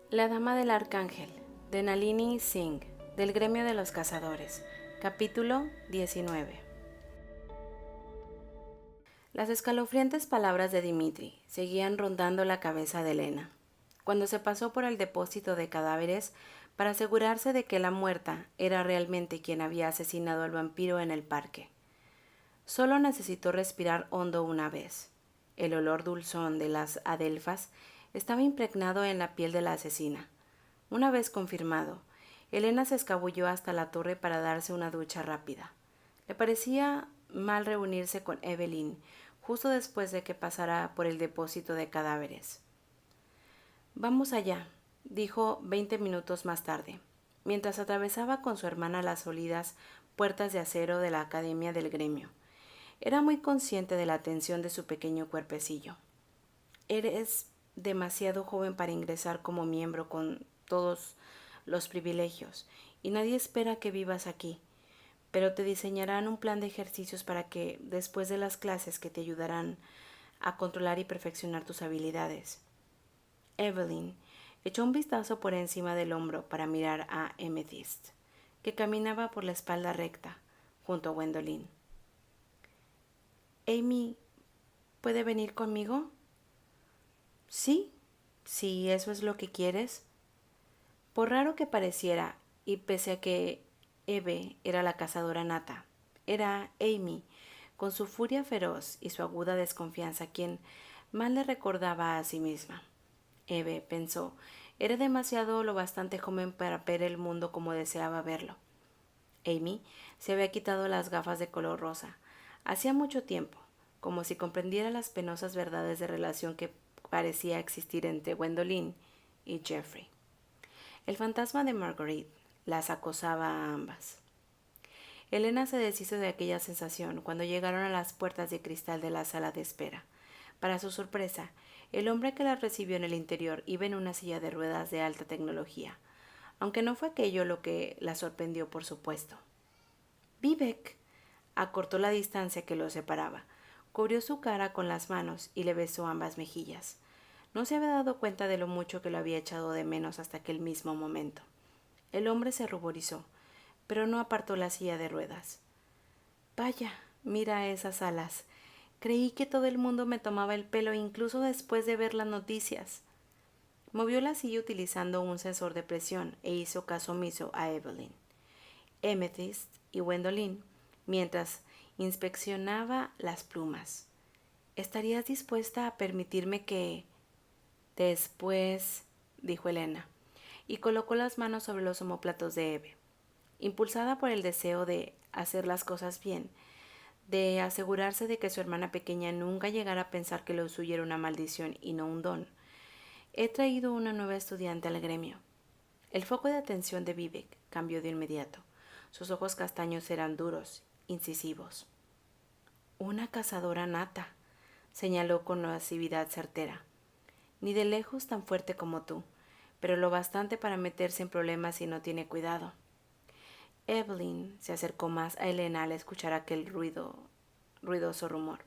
La Dama del Arcángel, de Nalini Singh, del Gremio de los Cazadores, capítulo 19. Las escalofriantes palabras de Dimitri seguían rondando la cabeza de Elena, cuando se pasó por el depósito de cadáveres para asegurarse de que la muerta era realmente quien había asesinado al vampiro en el parque. Solo necesitó respirar hondo una vez. El olor dulzón de las adelfas estaba impregnado en la piel de la asesina. Una vez confirmado, Elena se escabulló hasta la torre para darse una ducha rápida. Le parecía mal reunirse con Evelyn justo después de que pasara por el depósito de cadáveres. Vamos allá, dijo 20 minutos más tarde, mientras atravesaba con su hermana las sólidas puertas de acero de la Academia del Gremio. Era muy consciente de la tensión de su pequeño cuerpecillo. Eres demasiado joven para ingresar como miembro con todos los privilegios, y nadie espera que vivas aquí, pero te diseñarán un plan de ejercicios para que, después de las clases que te ayudarán a controlar y perfeccionar tus habilidades. Evelyn echó un vistazo por encima del hombro para mirar a Amethyst, que caminaba por la espalda recta, junto a Gwendolyn. Amy, ¿puede venir conmigo? Sí, si eso es lo que quieres. Por raro que pareciera, y pese a que Eve era la cazadora nata, era Amy, con su furia feroz y su aguda desconfianza, quien más le recordaba a sí misma. Eve pensó, era demasiado lo bastante joven para ver el mundo como deseaba verlo. Amy se había quitado las gafas de color rosa. Hacía mucho tiempo, como si comprendiera las penosas verdades de relación que parecía existir entre Gwendolyn y Jeffrey. El fantasma de Marguerite las acosaba a ambas. Elena se deshizo de aquella sensación cuando llegaron a las puertas de cristal de la sala de espera. Para su sorpresa, el hombre que las recibió en el interior iba en una silla de ruedas de alta tecnología, aunque no fue aquello lo que la sorprendió, por supuesto. Vivek acortó la distancia que los separaba, cubrió su cara con las manos y le besó ambas mejillas. No se había dado cuenta de lo mucho que lo había echado de menos hasta aquel mismo momento. El hombre se ruborizó, pero no apartó la silla de ruedas. Vaya, mira esas alas. Creí que todo el mundo me tomaba el pelo incluso después de ver las noticias. Movió la silla utilizando un sensor de presión e hizo caso omiso a Evelyn, Amethyst y Gwendolyn mientras inspeccionaba las plumas. ¿Estarías dispuesta a permitirme que... Después, dijo Elena, y colocó las manos sobre los omóplatos de Eve. Impulsada por el deseo de hacer las cosas bien, de asegurarse de que su hermana pequeña nunca llegara a pensar que lo suyo era una maldición y no un don, he traído una nueva estudiante al gremio. El foco de atención de Vivek cambió de inmediato. Sus ojos castaños eran duros, incisivos. Una cazadora nata, señaló con lascividad certera. Ni de lejos tan fuerte como tú, pero lo bastante para meterse en problemas si no tiene cuidado. Evelyn se acercó más a Elena al escuchar aquel ruidoso rumor.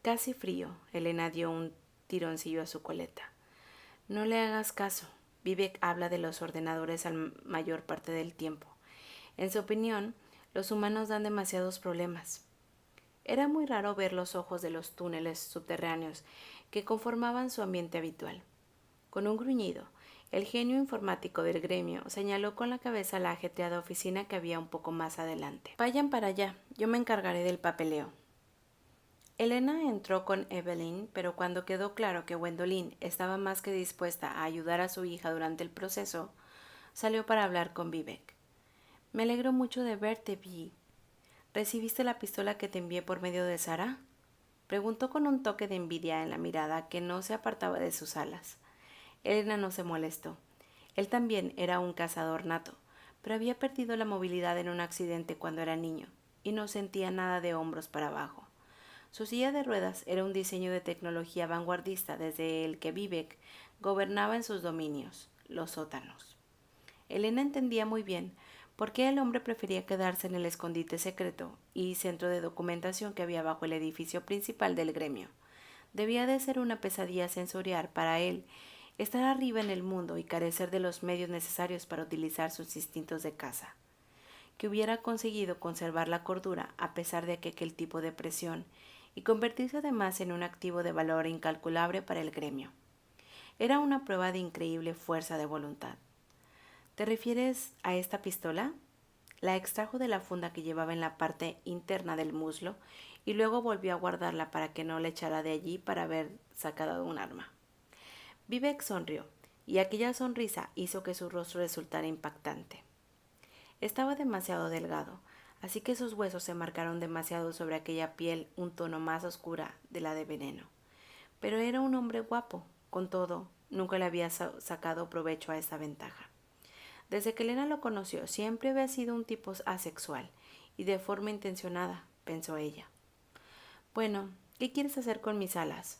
Casi frío, Elena dio un tironcillo a su coleta. No le hagas caso. Vivek habla de los ordenadores la mayor parte del tiempo. En su opinión, los humanos dan demasiados problemas. Era muy raro ver los ojos de los túneles subterráneos que conformaban su ambiente habitual. Con un gruñido, el genio informático del gremio señaló con la cabeza la ajetreada oficina que había un poco más adelante. Vayan para allá, yo me encargaré del papeleo. Elena entró con Evelyn, pero cuando quedó claro que Gwendolyn estaba más que dispuesta a ayudar a su hija durante el proceso, salió para hablar con Vivek. Me alegro mucho de verte, Vi. ¿Recibiste la pistola que te envié por medio de Sara? Preguntó con un toque de envidia en la mirada que no se apartaba de sus alas. Elena no se molestó. Él también era un cazador nato, pero había perdido la movilidad en un accidente cuando era niño y no sentía nada de hombros para abajo. Su silla de ruedas era un diseño de tecnología vanguardista desde el que Vivek gobernaba en sus dominios, los sótanos. Elena entendía muy bien por qué el hombre prefería quedarse en el escondite secreto y centro de documentación que había bajo el edificio principal del gremio. Debía de ser una pesadilla sensorial para él estar arriba en el mundo y carecer de los medios necesarios para utilizar sus instintos de caza, que hubiera conseguido conservar la cordura a pesar de aquel tipo de presión y convertirse además en un activo de valor incalculable para el gremio. Era una prueba de increíble fuerza de voluntad. ¿Te refieres a esta pistola? La extrajo de la funda que llevaba en la parte interna del muslo y luego volvió a guardarla para que no la echara de allí para haber sacado un arma. Vivek sonrió, y aquella sonrisa hizo que su rostro resultara impactante. Estaba demasiado delgado, así que sus huesos se marcaron demasiado sobre aquella piel un tono más oscura de la de veneno. Pero era un hombre guapo, con todo, nunca le había sacado provecho a esta ventaja. Desde que Elena lo conoció, siempre había sido un tipo asexual, y de forma intencionada, pensó ella. Bueno, ¿qué quieres hacer con mis alas?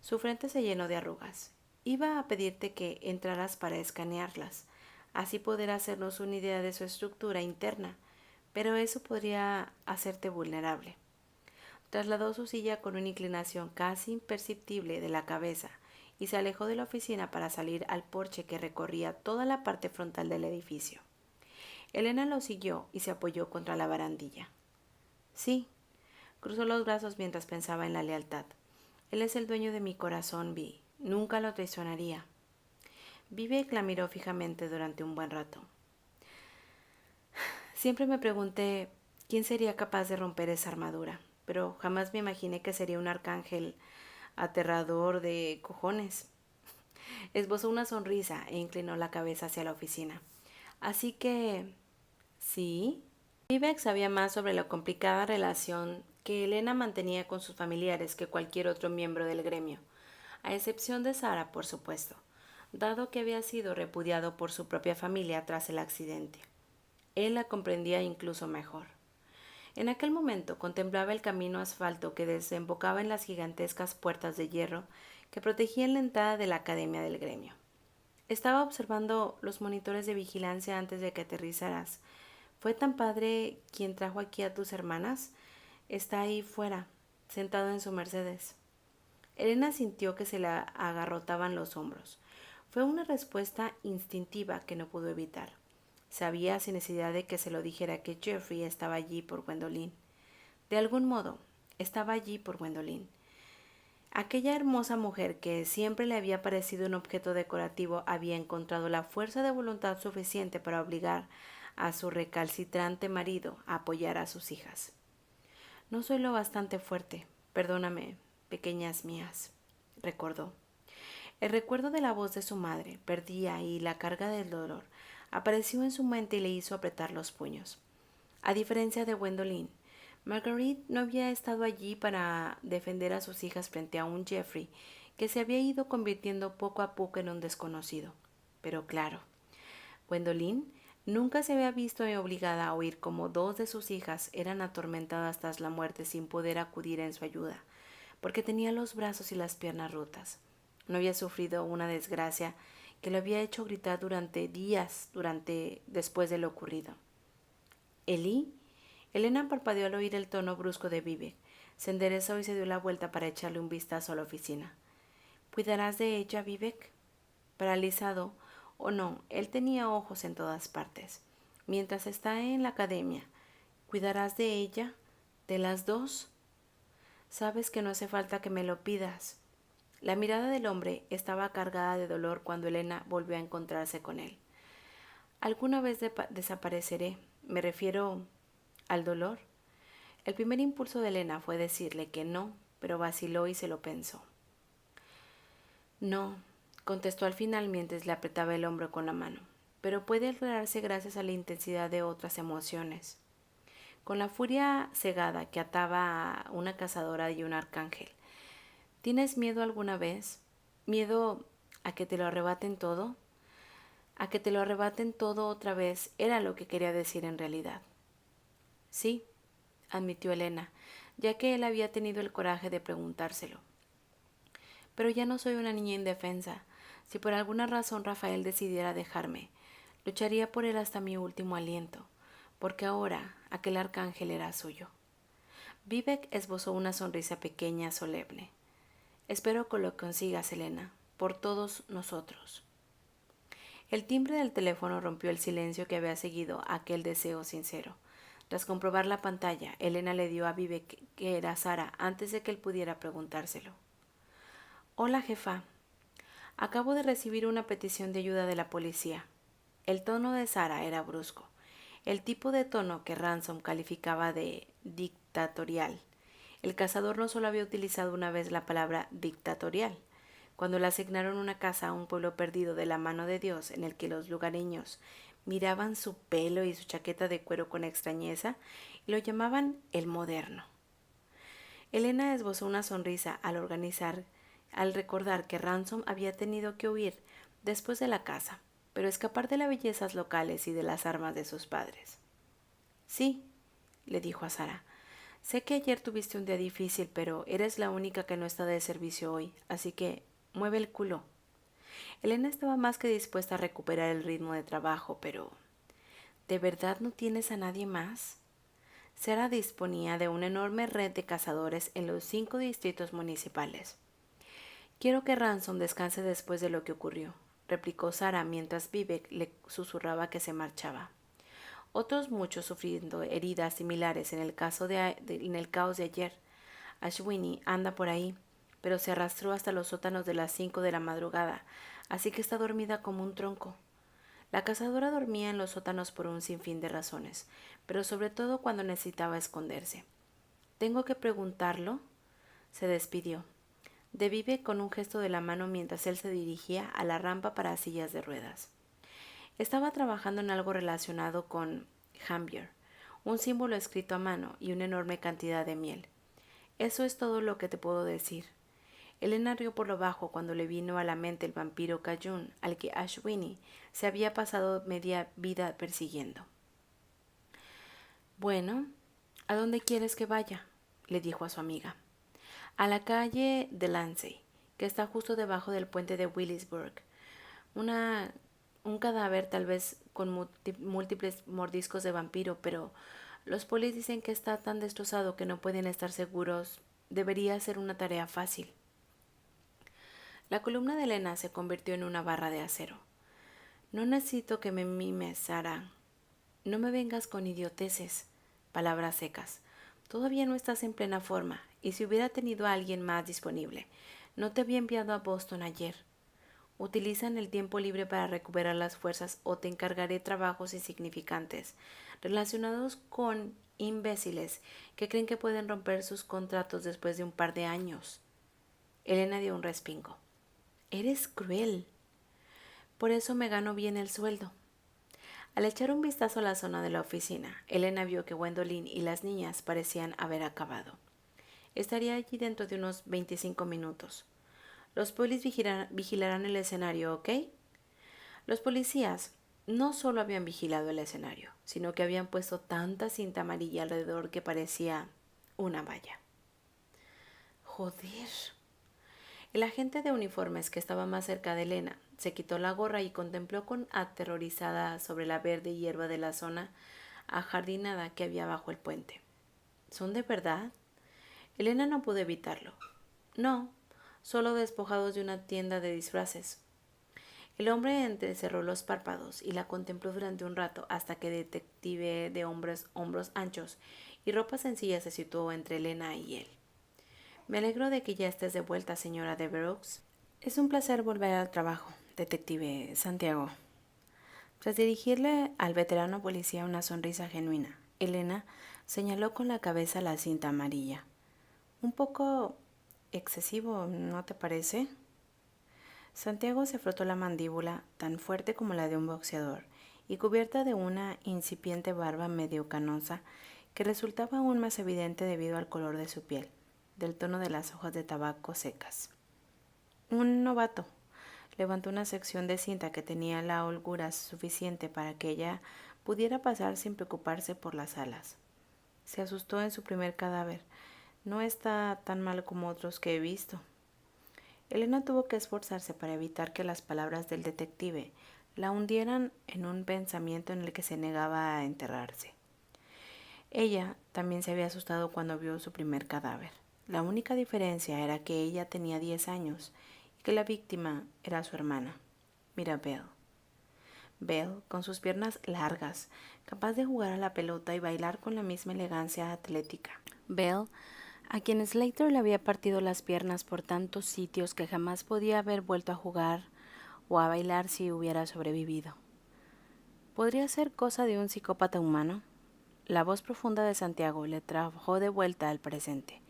Su frente se llenó de arrugas. Iba a pedirte que entraras para escanearlas, así poder hacernos una idea de su estructura interna, pero eso podría hacerte vulnerable. Trasladó su silla con una inclinación casi imperceptible de la cabeza y se alejó de la oficina para salir al porche que recorría toda la parte frontal del edificio. Elena lo siguió y se apoyó contra la barandilla. Sí, cruzó los brazos mientras pensaba en la lealtad. Él es el dueño de mi corazón, Vi. Nunca lo traicionaría. Vivek la miró fijamente durante un buen rato. Siempre me pregunté quién sería capaz de romper esa armadura, pero jamás me imaginé que sería un arcángel aterrador de cojones. Esbozó una sonrisa e inclinó la cabeza hacia la oficina. Así que... ¿sí? Vivek sabía más sobre la complicada relación que Elena mantenía con sus familiares que cualquier otro miembro del gremio, a excepción de Sara, por supuesto, dado que había sido repudiado por su propia familia tras el accidente. Él la comprendía incluso mejor. En aquel momento contemplaba el camino asfalto que desembocaba en las gigantescas puertas de hierro que protegían la entrada de la Academia del Gremio. Estaba observando los monitores de vigilancia antes de que aterrizaras. ¿Fue tan padre quien trajo aquí a tus hermanas? Está ahí fuera, sentado en su Mercedes. Elena sintió que se le agarrotaban los hombros. Fue una respuesta instintiva que no pudo evitar. Sabía sin necesidad de que se lo dijera que Jeffrey estaba allí por Gwendolyn. De algún modo, estaba allí por Gwendolyn. Aquella hermosa mujer que siempre le había parecido un objeto decorativo había encontrado la fuerza de voluntad suficiente para obligar a su recalcitrante marido a apoyar a sus hijas. No soy lo bastante fuerte, perdóname, pequeñas mías, recordó. El recuerdo de la voz de su madre, perdida y la carga del dolor, apareció en su mente y le hizo apretar los puños. A diferencia de Gwendolyn, Marguerite no había estado allí para defender a sus hijas frente a un Jeffrey que se había ido convirtiendo poco a poco en un desconocido. Pero claro, Gwendolyn nunca se había visto obligada a oír cómo dos de sus hijas eran atormentadas tras la muerte sin poder acudir en su ayuda, porque tenía los brazos y las piernas rotas. No había sufrido una desgracia que lo había hecho gritar durante días después de lo ocurrido. ¿Elí? Elena parpadeó al oír el tono brusco de Vivek. Se enderezó y se dio la vuelta para echarle un vistazo a la oficina. ¿Cuidarás de ella, Vivek? Paralizado o no, él tenía ojos en todas partes. Mientras está en la academia, ¿cuidarás de ella? ¿De las dos? Sabes que no hace falta que me lo pidas. La mirada del hombre estaba cargada de dolor cuando Elena volvió a encontrarse con él. Alguna vez desapareceré. Me refiero al dolor. El primer impulso de Elena fue decirle que no, pero vaciló y se lo pensó. No, contestó al final mientras le apretaba el hombro con la mano, pero puede lograrse gracias a la intensidad de otras emociones. Con la furia cegada que ataba a una cazadora y un arcángel. ¿Tienes miedo alguna vez? ¿Miedo a que te lo arrebaten todo? A que te lo arrebaten todo otra vez era lo que quería decir en realidad. Sí, admitió Elena, ya que él había tenido el coraje de preguntárselo. Pero ya no soy una niña indefensa. Si por alguna razón Rafael decidiera dejarme, lucharía por él hasta mi último aliento, porque ahora aquel arcángel era suyo. Vivek esbozó una sonrisa pequeña, solemne. Espero que lo consigas, Elena. por todos nosotros. El timbre del teléfono rompió el silencio que había seguido a aquel deseo sincero. Tras comprobar la pantalla, Elena le dio a Vivek que era Sara antes de que él pudiera preguntárselo. Hola, jefa. Acabo de recibir una petición de ayuda de la policía. El tono de Sara era brusco, el tipo de tono que Ransom calificaba de dictatorial. El cazador no solo había utilizado una vez la palabra dictatorial, cuando le asignaron una casa a un pueblo perdido de la mano de Dios en el que los lugareños miraban su pelo y su chaqueta de cuero con extrañeza y lo llamaban el moderno. Elena esbozó una sonrisa al recordar que Ransom había tenido que huir después de la casa, pero escapar de las bellezas locales y de las armas de sus padres. Sí, le dijo a Sara, sé que ayer tuviste un día difícil, pero eres la única que no está de servicio hoy, así que mueve el culo. Elena estaba más que dispuesta a recuperar el ritmo de trabajo, pero ¿de verdad no tienes a nadie más? Sara disponía de una enorme red de cazadores en los 5 distritos municipales. Quiero que Ransom descanse después de lo que ocurrió, replicó Sara mientras Vivek le susurraba que se marchaba. Otros muchos sufriendo heridas similares en el caos de ayer. Ashwini anda por ahí, pero se arrastró hasta los sótanos de las 5 de la madrugada, así que está dormida como un tronco. La cazadora dormía en los sótanos por un sinfín de razones, pero sobre todo cuando necesitaba esconderse. ¿Tengo que preguntarlo? Se despidió de Vive con un gesto de la mano mientras él se dirigía a la rampa para sillas de ruedas. Estaba trabajando en algo relacionado con Hambier, un símbolo escrito a mano y una enorme cantidad de miel. Eso es todo lo que te puedo decir. Elena rió por lo bajo cuando le vino a la mente el vampiro Cayun, al que Ashwini se había pasado media vida persiguiendo. Bueno, ¿a dónde quieres que vaya?, le dijo a su amiga. A la calle de Lancey, que está justo debajo del puente de Willisburg. Un cadáver tal vez con múltiples mordiscos de vampiro, pero los polis dicen que está tan destrozado que no pueden estar seguros. Debería ser una tarea fácil. La columna de Elena se convirtió en una barra de acero. No necesito que me mimes, Sara. No me vengas con idioteces, palabras secas. Todavía no estás en plena forma, y si hubiera tenido a alguien más disponible, no te había enviado a Boston ayer. Utilizan el tiempo libre para recuperar las fuerzas o te encargaré trabajos insignificantes relacionados con imbéciles que creen que pueden romper sus contratos después de un par de años. Elena dio un respingo. Eres cruel. Por eso me gano bien el sueldo. Al echar un vistazo a la zona de la oficina, Elena vio que Gwendolyn y las niñas parecían haber acabado. Estaría allí dentro de unos 25 minutos. Los polis vigilarán el escenario, ¿ok? Los policías no solo habían vigilado el escenario, sino que habían puesto tanta cinta amarilla alrededor que parecía una valla. Joder. El agente de uniformes que estaba más cerca de Elena se quitó la gorra y contempló con aterrorizada sobre la verde hierba de la zona ajardinada que había bajo el puente. ¿Son de verdad? Elena no pudo evitarlo. No, solo despojados de una tienda de disfraces. El hombre entrecerró los párpados y la contempló durante un rato hasta que el detective de hombros anchos y ropa sencilla se situó entre Elena y él. Me alegro de que ya estés de vuelta, señora Devereux. Es un placer volver al trabajo, detective Santiago. Tras dirigirle al veterano policía una sonrisa genuina, Elena señaló con la cabeza la cinta amarilla. Un poco excesivo, ¿no te parece? Santiago se frotó la mandíbula, tan fuerte como la de un boxeador, y cubierta de una incipiente barba medio canosa que resultaba aún más evidente debido al color de su piel, del tono de las hojas de tabaco secas. Un novato levantó una sección de cinta que tenía la holgura suficiente para que ella pudiera pasar sin preocuparse por las alas. Se asustó en su primer cadáver. No está tan mal como otros que he visto. Elena tuvo que esforzarse para evitar que las palabras del detective la hundieran en un pensamiento en el que se negaba a enterrarse. Ella también se había asustado cuando vio su primer cadáver. La única diferencia era que ella tenía 10 años que la víctima era su hermana, Mirabelle. Belle, con sus piernas largas, capaz de jugar a la pelota y bailar con la misma elegancia atlética. Belle, a quien Slater le había partido las piernas por tantos sitios que jamás podía haber vuelto a jugar o a bailar si hubiera sobrevivido. ¿Podría ser cosa de un psicópata humano? La voz profunda de Santiago le trajo de vuelta al presente.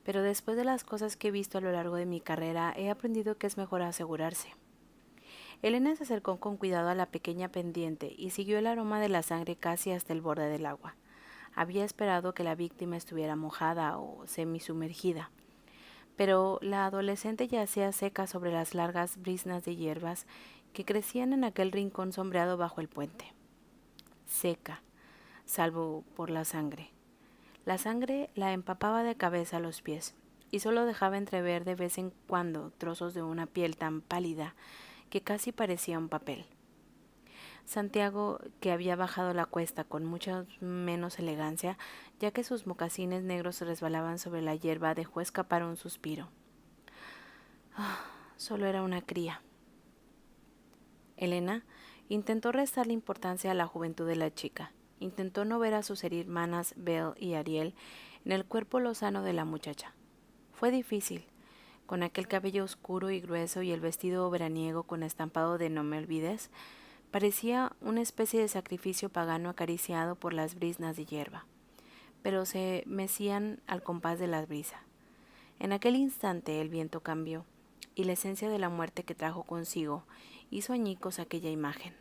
Pero después de las cosas que he visto a lo largo de mi carrera, he aprendido que es mejor asegurarse. Elena se acercó con cuidado a la pequeña pendiente y siguió el aroma de la sangre casi hasta el borde del agua. Había esperado que la víctima estuviera mojada o semisumergida, pero la adolescente yacía seca sobre las largas briznas de hierbas que crecían en aquel rincón sombreado bajo el puente. Seca, salvo por la sangre. La sangre la empapaba de cabeza a los pies y solo dejaba entrever de vez en cuando trozos de una piel tan pálida que casi parecía un papel. Santiago, que había bajado la cuesta con mucha menos elegancia, ya que sus mocasines negros se resbalaban sobre la hierba, dejó escapar un suspiro. Solo era una cría. Elena intentó restarle importancia a la juventud de la chica. Intentó no ver a sus hermanas Belle y Ariel en el cuerpo lozano de la muchacha. Fue difícil, con aquel cabello oscuro y grueso y el vestido veraniego con estampado de no me olvides. Parecía una especie de sacrificio pagano acariciado por las briznas de hierba, pero se mecían al compás de la brisa. En aquel instante el viento cambió, y la esencia de la muerte que trajo consigo hizo añicos aquella imagen.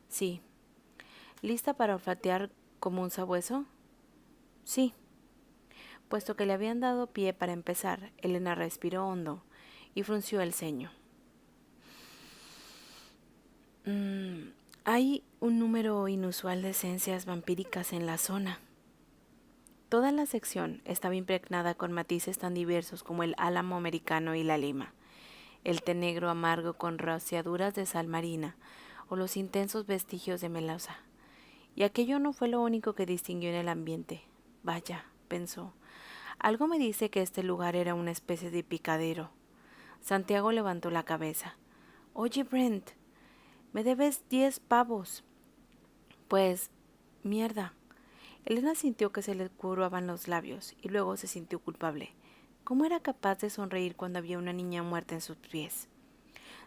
Sí. ¿Lista para olfatear como un sabueso? Sí. Puesto que le habían dado pie para empezar, Elena respiró hondo y frunció el ceño. Hay un número inusual de esencias vampíricas en la zona. Toda la sección estaba impregnada con matices tan diversos como el álamo americano y la lima, el té negro amargo con rociaduras de sal marina o los intensos vestigios de melosa. Y aquello no fue lo único que distinguió en el ambiente. Vaya, pensó, algo me dice que este lugar era una especie de picadero. Santiago levantó la cabeza. Oye, Brent, me debes 10 pavos. Pues, mierda. Elena sintió que se le curvaban los labios y luego se sintió culpable. ¿Cómo era capaz de sonreír cuando había una niña muerta en sus pies?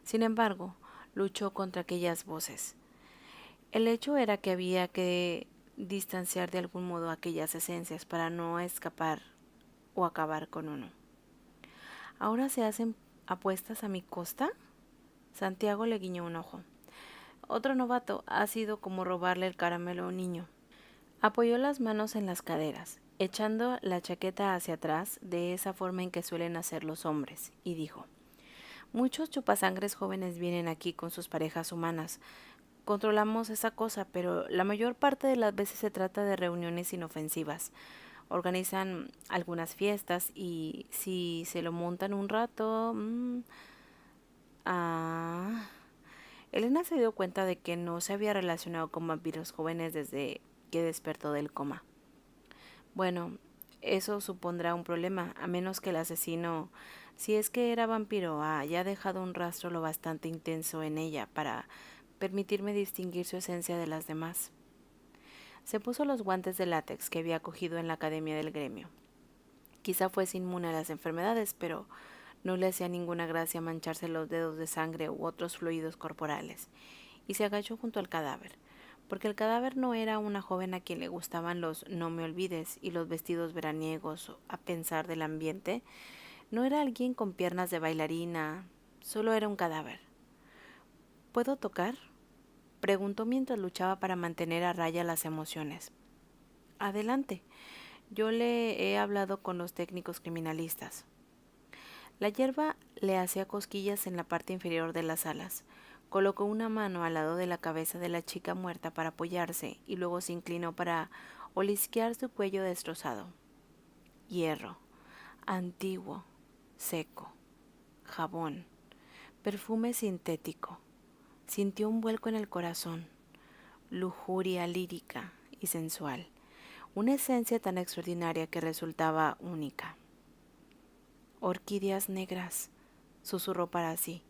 Sin embargo, luchó contra aquellas voces. El hecho era que había que distanciar de algún modo aquellas esencias para no escapar o acabar con uno. ¿Ahora se hacen apuestas a mi costa? Santiago le guiñó un ojo. Otro novato ha sido como robarle el caramelo a un niño. Apoyó las manos en las caderas, echando la chaqueta hacia atrás de esa forma en que suelen hacer los hombres, y dijo: muchos chupasangres jóvenes vienen aquí con sus parejas humanas. Controlamos esa cosa, pero la mayor parte de las veces se trata de reuniones inofensivas. Organizan algunas fiestas y si se lo montan un rato... Elena se dio cuenta de que no se había relacionado con vampiros jóvenes desde que despertó del coma. Bueno, eso supondrá un problema, a menos que el asesino, si es que era vampiro, haya dejado un rastro lo bastante intenso en ella para permitirme distinguir su esencia de las demás. Se puso los guantes de látex que había cogido en la academia del gremio. Quizá fuese inmune a las enfermedades, pero no le hacía ninguna gracia mancharse los dedos de sangre u otros fluidos corporales, y se agachó junto al cadáver, porque el cadáver no era una joven a quien le gustaban los no me olvides y los vestidos veraniegos a pensar del ambiente. No era alguien con piernas de bailarina, solo era un cadáver. ¿Puedo tocar?, preguntó mientras luchaba para mantener a raya las emociones. Adelante, yo le he hablado con los técnicos criminalistas. La hierba le hacía cosquillas en la parte inferior de las alas. Colocó una mano al lado de la cabeza de la chica muerta para apoyarse y luego se inclinó para olisquear su cuello destrozado. Hierro, antiguo, seco, jabón, perfume sintético. Sintió un vuelco en el corazón, lujuria lírica y sensual, una esencia tan extraordinaria que resultaba única. Orquídeas negras, susurró para sí.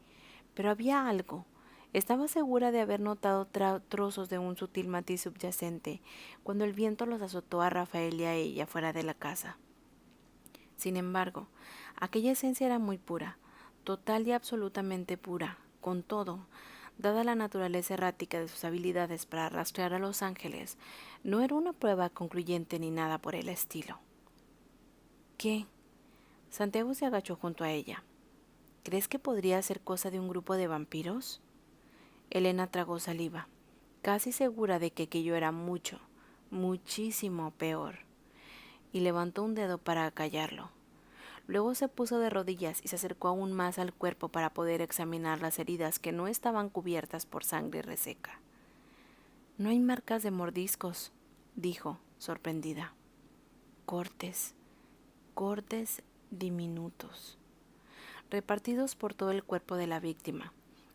Pero había algo. Estaba segura de haber notado trozos de un sutil matiz subyacente cuando el viento los azotó a Rafael y a ella fuera de la casa. Sin embargo, aquella esencia era muy pura, total y absolutamente pura. Con todo, dada la naturaleza errática de sus habilidades para rastrear a los ángeles, no era una prueba concluyente ni nada por el estilo. ¿Qué? Santiago se agachó junto a ella. ¿Crees que podría ser cosa de un grupo de vampiros? Elena tragó saliva, casi segura de que aquello era mucho, muchísimo peor, y levantó un dedo para acallarlo. Luego se puso de rodillas y se acercó aún más al cuerpo para poder examinar las heridas que no estaban cubiertas por sangre reseca. No hay marcas de mordiscos, dijo, sorprendida. Cortes, cortes diminutos, repartidos por todo el cuerpo de la víctima,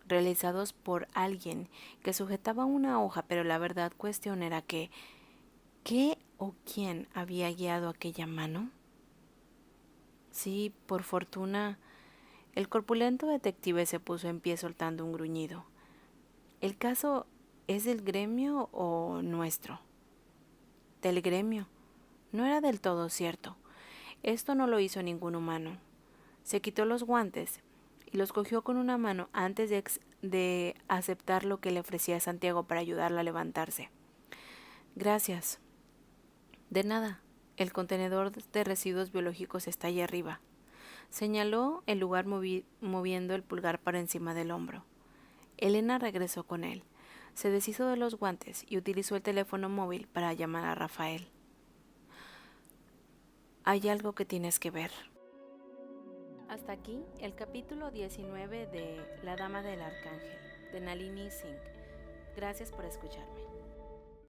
realizados por alguien que sujetaba una hoja, pero la verdad cuestión era que, ¿qué o quién había guiado aquella mano? Sí, por fortuna, el corpulento detective se puso en pie soltando un gruñido. ¿El caso es del gremio o nuestro? Del gremio. No era del todo cierto. Esto no lo hizo ningún humano. Se quitó los guantes y los cogió con una mano antes de aceptar lo que le ofrecía Santiago para ayudarla a levantarse. Gracias. De nada. El contenedor de residuos biológicos está allí arriba. Señaló el lugar moviendo el pulgar para encima del hombro. Elena regresó con él. Se deshizo de los guantes y utilizó el teléfono móvil para llamar a Rafael. Hay algo que tienes que ver. Hasta aquí el capítulo 19 de La Dama del Arcángel, de Nalini Singh. Gracias por escucharme.